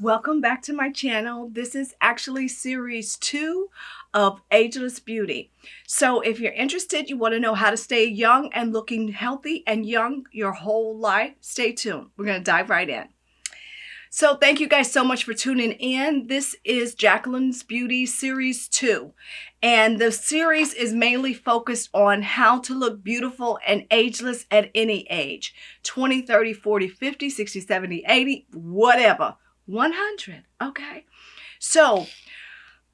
Welcome back to my channel. This is actually series 2 of Ageless Beauty. So if you're interested, you want to know how to stay young and looking healthy and young your whole life, stay tuned. We're going to dive right in. So thank you guys so much for tuning in. This is Jacqueline's Beauty Series 2. And the series is mainly focused on how to look beautiful and ageless at any age. 20, 30, 40, 50, 60, 70, 80, whatever. 100. Okay. So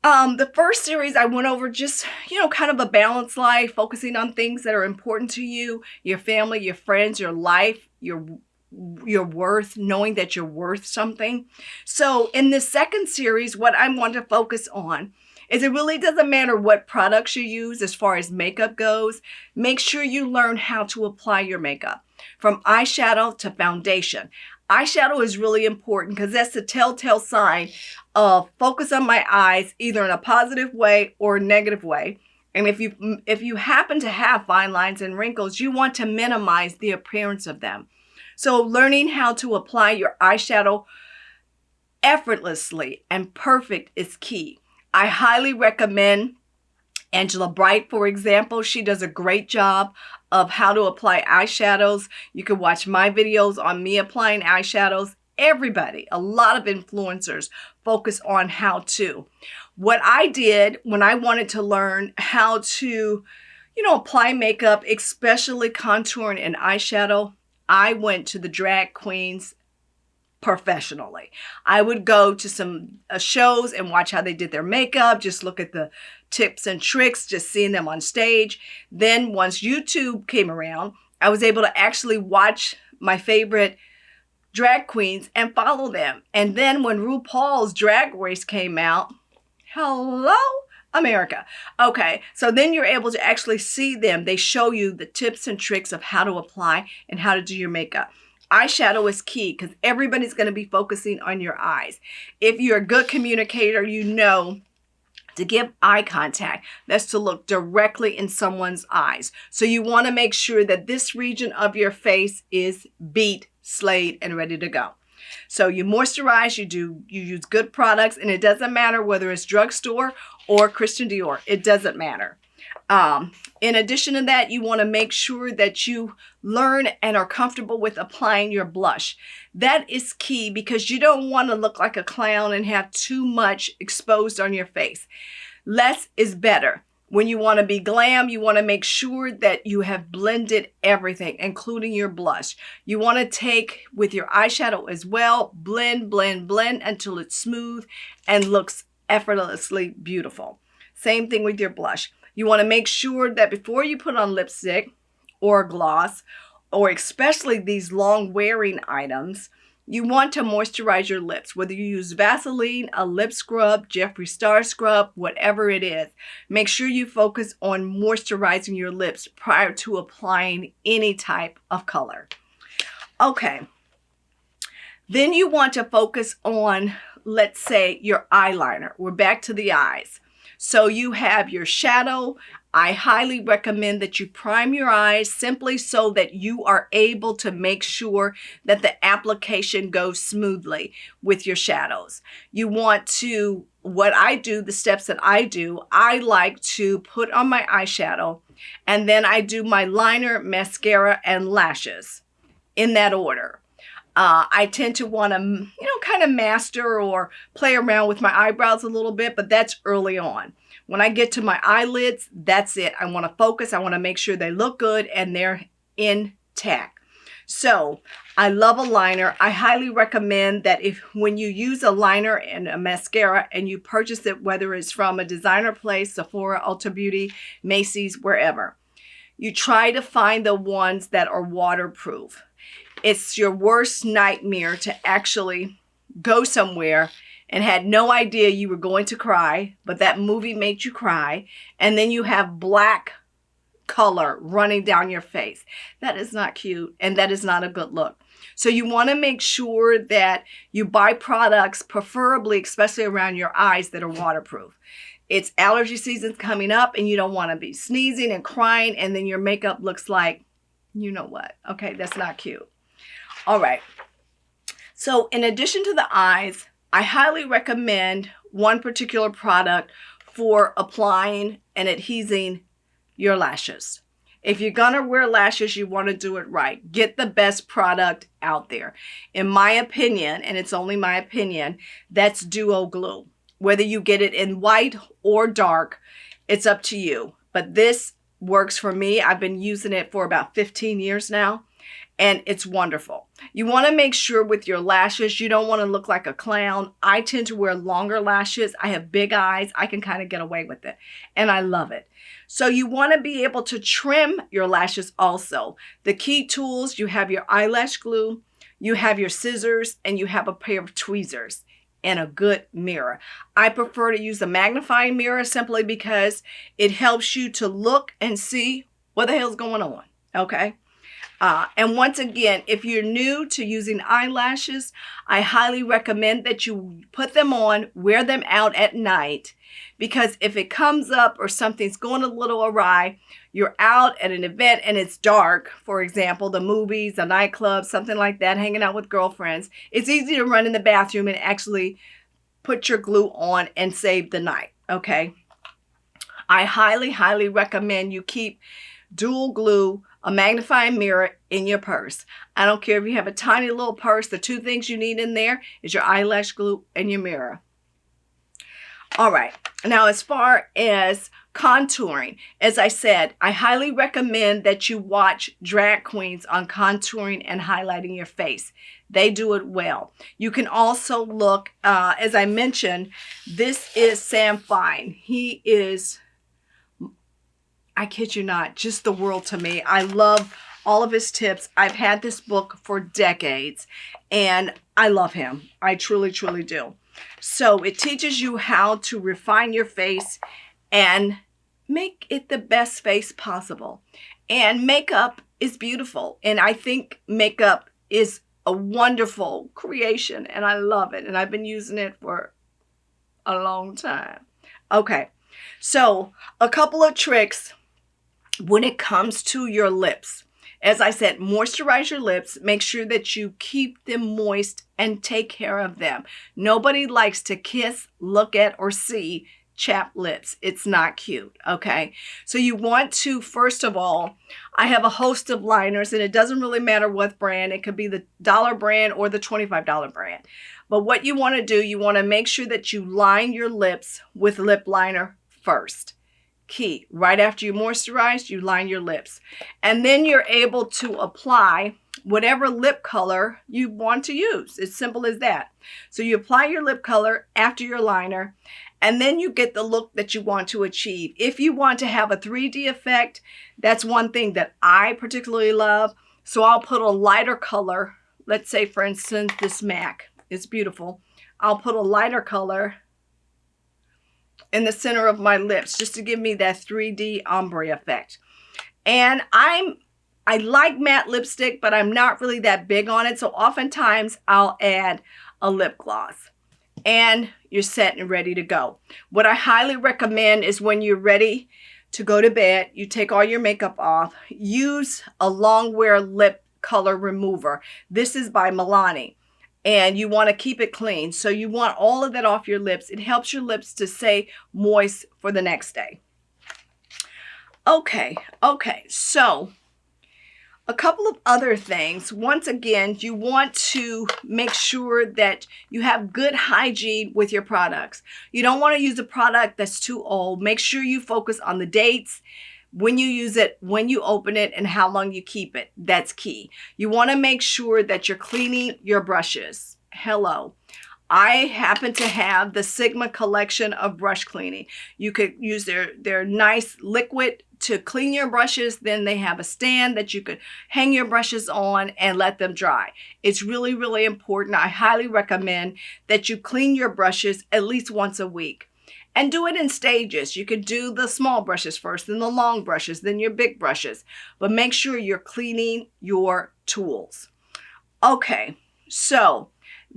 the first series I went over just, kind of a balanced life, focusing on things that are important to you, your family, your friends, your life, your worth, knowing that you're worth something. So in this second series, what I want to focus on is it really doesn't matter what products you use as far as makeup goes. Make sure you learn how to apply your makeup from eyeshadow to foundation. Eyeshadow is really important because that's the telltale sign of focus on my eyes, either in a positive way or a negative way. And if you happen to have fine lines and wrinkles, you want to minimize the appearance of them. So learning how to apply your eyeshadow effortlessly and perfect is key. I highly recommend Angela Bright, for example. She does a great job of how to apply eyeshadows. You can watch my videos on me applying eyeshadows. Everybody, a lot of influencers focus on how to. What I did when I wanted to learn how to, apply makeup, especially contouring and eyeshadow, I went to the drag queens professionally. I would go to some shows and watch how they did their makeup, just look at the tips and tricks, just seeing them on stage. Then once YouTube came around, I was able to actually watch my favorite drag queens and follow them. And then when RuPaul's Drag Race came out, hello America. Okay, so then you're able to actually see them. They show you the tips and tricks of how to apply and how to do your makeup. Eyeshadow is key because everybody's going to be focusing on your eyes. If you're a good communicator, you know to give eye contact. That's to look directly in someone's eyes. So you want to make sure that this region of your face is beat, slayed, and ready to go. So you moisturize, you use good products, and it doesn't matter whether it's drugstore or Christian Dior. It doesn't matter. In addition to that, you want to make sure that you learn and are comfortable with applying your blush. That is key because you don't want to look like a clown and have too much exposed on your face. Less is better. When you want to be glam, you want to make sure that you have blended everything, including your blush. You want to take with your eyeshadow as well, blend, blend, blend until it's smooth and looks effortlessly beautiful. Same thing with your blush. You want to make sure that before you put on lipstick or gloss, or especially these long wearing items, you want to moisturize your lips. Whether you use Vaseline, a lip scrub, Jeffree Star scrub, whatever it is, make sure you focus on moisturizing your lips prior to applying any type of color. Okay. Then you want to focus on, let's say, your eyeliner. We're back to the eyes. So you have your shadow. I highly recommend that you prime your eyes simply so that you are able to make sure that the application goes smoothly with your shadows. You want to, what I do, the steps that I do, I like to put on my eyeshadow and then I do my liner, mascara, and lashes in that order. I tend to want to, kind of master or play around with my eyebrows a little bit, but that's early on. When I get to my eyelids, that's it. I want to focus. I want to make sure they look good and they're intact. So I love a liner. I highly recommend that when you use a liner and a mascara and you purchase it, whether it's from a designer place, Sephora, Ulta Beauty, Macy's, wherever, you try to find the ones that are waterproof. It's your worst nightmare to actually go somewhere and had no idea you were going to cry, but that movie made you cry, and then you have black color running down your face. That is not cute, and that is not a good look. So you want to make sure that you buy products, preferably, especially around your eyes, that are waterproof. It's allergy season coming up, and you don't want to be sneezing and crying, and then your makeup looks like, you know what. Okay, that's not cute. All right. So in addition to the eyes, I highly recommend one particular product for applying and adhesing your lashes. If you're gonna wear lashes, you want to do it right. Get the best product out there. In my opinion, and it's only my opinion, that's Duo Glue. Whether you get it in white or dark, it's up to you. But this works for me. I've been using it for about 15 years now, and it's wonderful. You want to make sure with your lashes, you don't want to look like a clown. I tend to wear longer lashes. I have big eyes. I can kind of get away with it, and I love it. So you want to be able to trim your lashes also. The key tools, you have your eyelash glue, you have your scissors, and you have a pair of tweezers and a good mirror. I prefer to use a magnifying mirror simply because it helps you to look and see what the hell's going on, okay? And once again, if you're new to using eyelashes, I highly recommend that you put them on, wear them out at night, because if it comes up or something's going a little awry, you're out at an event and it's dark, for example, the movies, the nightclub, something like that, hanging out with girlfriends, it's easy to run in the bathroom and actually put your glue on and save the night, okay? I highly, highly recommend you keep Dual Glue, a magnifying mirror in your purse. I don't care if you have a tiny little purse. The two things you need in there is your eyelash glue and your mirror. All right. Now, as far as contouring, as I said, I highly recommend that you watch drag queens on contouring and highlighting your face. They do it well. You can also look, as I mentioned, this is Sam Fine. He is, I kid you not, just the world to me. I love all of his tips. I've had this book for decades, and I love him. I truly, truly do. So it teaches you how to refine your face and make it the best face possible. And makeup is beautiful. And I think makeup is a wonderful creation, and I love it. And I've been using it for a long time. Okay, so a couple of tricks when it comes to your lips. As I said, moisturize your lips. Make sure that you keep them moist and take care of them. Nobody likes to kiss, look at, or see chapped lips. It's not cute, okay? So you want to, first of all, I have a host of liners, and it doesn't really matter what brand. It could be the $1 brand or the $25 brand. But what you want to do, you want to make sure that you line your lips with lip liner first. Key. Right after you moisturize, you line your lips. And then you're able to apply whatever lip color you want to use. It's simple as that. So you apply your lip color after your liner, and then you get the look that you want to achieve. If you want to have a 3D effect, that's one thing that I particularly love. So I'll put a lighter color. Let's say, for instance, this MAC. It's beautiful. I'll put a lighter color in the center of my lips just to give me that 3D ombre effect. And I like matte lipstick, but I'm not really that big on it. So oftentimes I'll add a lip gloss, and you're set and ready to go. What I highly recommend is when you're ready to go to bed, you take all your makeup off, use a long wear lip color remover. This is by Milani. And you want to keep it clean. So you want all of that off your lips. It helps your lips to stay moist for the next day. Okay, so a couple of other things. Once again, you want to make sure that you have good hygiene with your products. You don't want to use a product that's too old. Make sure you focus on the dates, when you use it, when you open it, and how long you keep it. That's key. You want to make sure that you're cleaning your brushes. Hello. I happen to have the Sigma collection of brush cleaning. You could use their nice liquid to clean your brushes. Then they have a stand that you could hang your brushes on and let them dry. It's really, really important. I highly recommend that you clean your brushes at least once a week. And do it in stages. You could do the small brushes first, then the long brushes, then your big brushes. But make sure you're cleaning your tools. Okay, so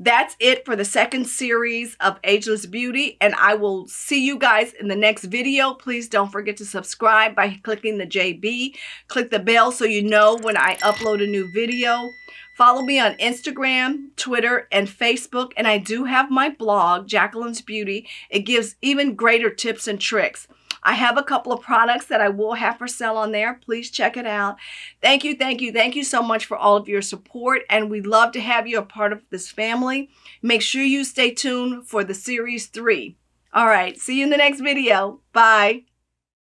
that's it for the second series of Ageless Beauty, and I will see you guys in the next video. Please don't forget to subscribe by clicking the JB. Click the bell so you know when I upload a new video. Follow me on Instagram, Twitter, and Facebook, and I do have my blog, Jacqueline's Beauty. It gives even greater tips and tricks. I have a couple of products that I will have for sale on there. Please check it out. Thank you, thank you, thank you so much for all of your support, and we'd love to have you a part of this family. Make sure you stay tuned for the Series 3. All right, see you in the next video. Bye.